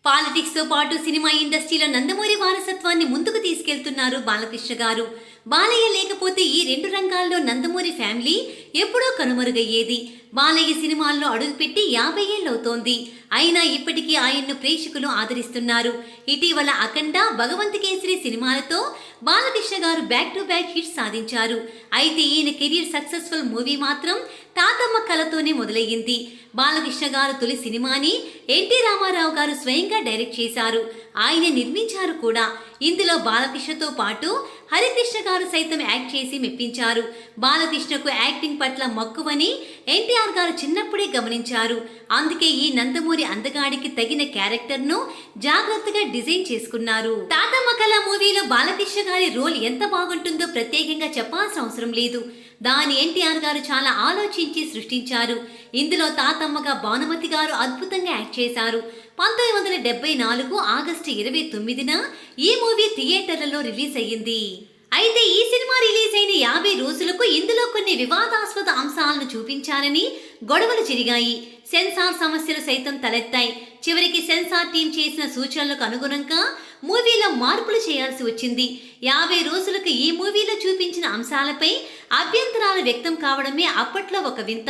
Politics తో పాటు cinema ఇండస్ట్రీలో నందమూరి వారసత్వాన్ని ముందుకు తీసుకెళ్తున్నారు బాలకృష్ణ గారు. బాలయ్య లేకపోతే ఈ రెండు రంగాల్లో నందమూరి ఫ్యామిలీ ఎప్పుడో కనుమరుగయ్యేది. బాలయ్య సినిమాల్లో అడుగుపెట్టి 50 ఏళ్లవుతోంది. అయినా ఇప్పటికీ ఆయన్ను ప్రేక్షకులు ఆదరిస్తున్నారు. ఇటీవల అఖండ, భగవంత్ కేసరి సినిమాలతో బాలకృష్ణ గారు బ్యాక్ టు బ్యాక్ హిట్స్ సాధించారు. అయితే ఈయన కెరీర్ సక్సెస్ఫుల్ మూవీ మాత్రం తాతమ్మ కలతోనే మొదలయ్యింది. బాలకృష్ణ గారు తొలి సినిమాని ఎన్టీ రామారావు గారు స్వయంగా డైరెక్ట్ చేశారు. ఆయన నిర్మించారు కూడా. ఇందులో బాలకృష్ణతో పాటు హరికృష్ణ గారు సైతం యాక్ట్ చేసి మెప్పించారు. బాలకృష్ణకు యాక్టింగ్ పట్ల మక్కువని ఎన్టీఆర్ గారు చిన్నప్పుడే గమనించారు. అందుకే ఈ నందమూరి అందగాడికి తగిన క్యారెక్టర్ను జాగ్రత్తగా డిజైన్ చేసుకున్నారు. తాతమ్మ కళ మూవీలో బాలకృష్ణ గారి రోల్ ఎంత బాగుంటుందో ప్రత్యేకంగా చెప్పాల్సిన అవసరం లేదు. దాని ఎన్టీఆర్ గారు చాలా ఆలోచించి సృష్టించారు. ఇందులో తాతమ్మగా భానుమతి గారు అద్భుతంగా యాక్ట్ చేశారు. 1974 ఆగస్టు 29న ఈ మూవీ థియేటర్లలో రిలీజ్ అయ్యింది. అయితే ఈ సినిమా రిలీజ్ అయిన 50 రోజులకు ఇందులో కొన్ని వివాదాస్పద అంశాలను చూపించారని గొడవలు జరిగాయి. సెన్సార్ సమస్యలు సైతం తలెత్తాయి. చివరికి సెన్సార్ టీం చేసిన సూచనలకు అనుగుణంగా మూవీలో మార్పులు చేయాల్సి వచ్చింది. 50 రోజులకు ఈ మూవీలో చూపించిన అంశాలపై అభ్యంతరాలు వ్యక్తం కావడమే అప్పట్లో ఒక వింత.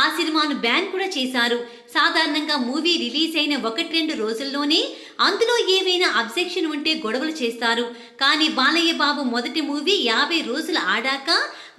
ఆ సినిమాను బ్యాన్ కూడా చేశారు. సాధారణంగా మూవీ రిలీజ్ అయిన 1-2 రోజుల్లోనే అందులో ఏవైనా అబ్జెక్షన్ ఉంటే గొడవలు చేస్తారు. కానీ బాలయ్య బాబు మొదటి మూవీ 50 రోజులు ఆడాక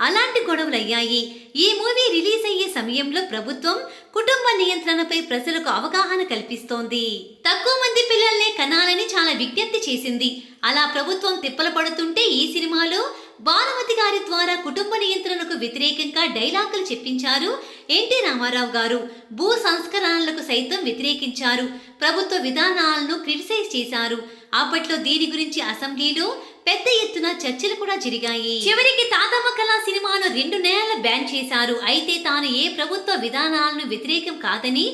అలాంటి గొడవలయ్యాయి. ఈ మూవీ రిలీజ్ అయ్యే సమయంలో ప్రభుత్వం కుటుంబ నియంత్రణపై ప్రజలకు అవగాహన కల్పిస్తోంది. తక్కువ మంది పిల్లల్నే కనాలని చాలా విజ్ఞప్తి చేసింది. అలా ప్రభుత్వం తిప్పలు పడుతుంటే ఈ సినిమాలో భానుమతి గారి ద్వారా కుటుంబ నియంత్రణకు వ్యతిరేకంగా డైలాగులు చెప్పించారు ఎన్టీ రామారావు గారు. భూ సంస్కరణలకు సైతం వ్యతిరేకించారు. ప్రభుత్వ విధానాలను క్రిటిసైజ్ చేశారు. అప్పట్లో దీని గురించి అసెంబ్లీలో పెద్ద ఎత్తున చర్చలు కూడా జరిగాయి. చివరికి తాతమ్మ కళ సినిమాను 2 నెలలు బ్యాన్ చేశారు. అయితే తాను ఏ ప్రభుత్వ విధానాలను వ్యతిరేకం కాదని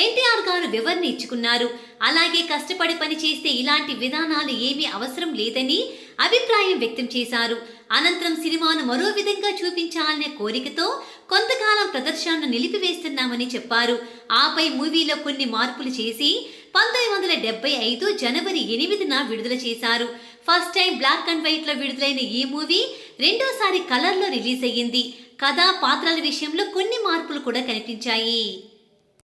ఎన్టీఆర్ గారు వివరణ ఇచ్చుకున్నారు. అలాగే కష్టపడి పని చేస్తే ఇలాంటి విధానాలు ఏమీ అవసరం లేదని అభిప్రాయం వ్యక్తం చేశారు. అనంతరం సినిమాను మరో విధంగా చూపించాలనే కోరికతో కొంతకాలం ప్రదర్శనను నిలిపివేస్తున్నామని చెప్పారు. ఆపై మూవీలో కొన్ని మార్పులు చేసి 1975 జనవరి 8న విడుదల చేశారు. First time black and white లో విడుదలైన ఈ మూవీ రెండోసారి కలర్ లో రిలీజ్ అయ్యింది. కథ, పాత్రల విషయంలో కొన్ని మార్పులు కూడా కనిపించాయి.